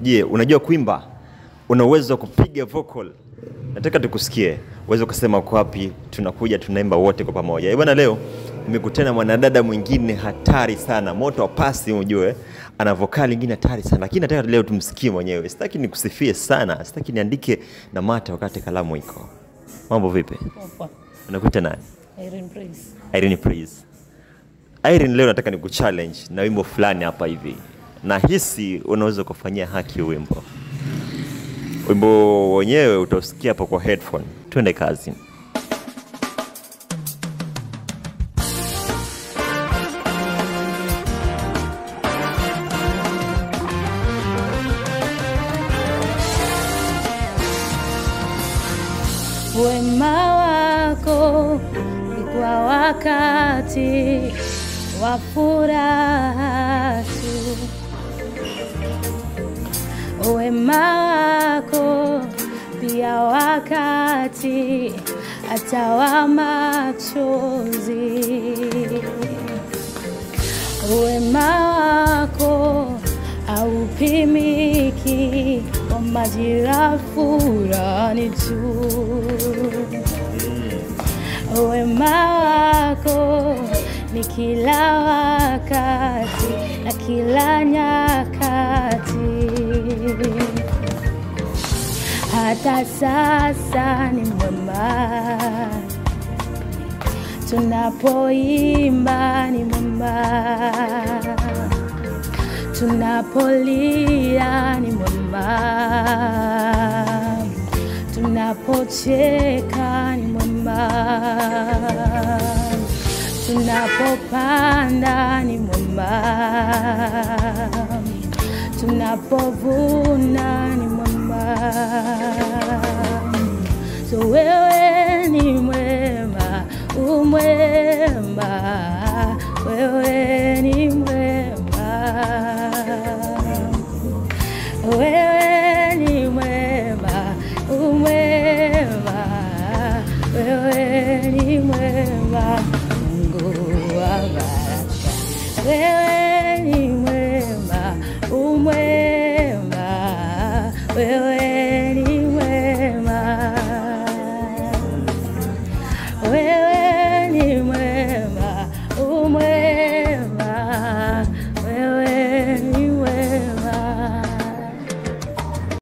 Je, unajua kuimba? Una uwezo wa kupiga vocal? Nataka tukusikie. Uwezo kusema uko wapi? Tunakuja tunaimba wote kwa pamoja. Bwana, leo nimekutana mwanadada mwingine hatari sana. Moto wa pasi, unajue. Ana vokali nyingine hatari sana. Lakini nataka leo tumsikie mwenyewe. Sitaki nikusifie sana. Sitaki niandike na mate wakati kalamu iko. Mambo vipi? Poa. Unakuita nani? Irene Praise. Irene Praise. Irene, leo nataka nikuchallenge na wimbo fulani hapa hivi. Na hisi unaweza kufanyia haki wimbo. Wimbo wenyewe utausikia hapo kwa headphone. Twende kazi. Wema wako ni kwa wakati wa furaha tu. Wema wako pia wakati hata wa machozi. Wema wako haupimiki kwa majira fulani tu. Wema wako ni kila wakati na kila nyakati. Hata sasa ni mwema, tunapoimba ni mwema, tunapolia ni mwema, tunapocheka ni mwema, tunapopanda ni mwema, tunapovuna ni mwema. So wewe ni mwema, umwema, wewe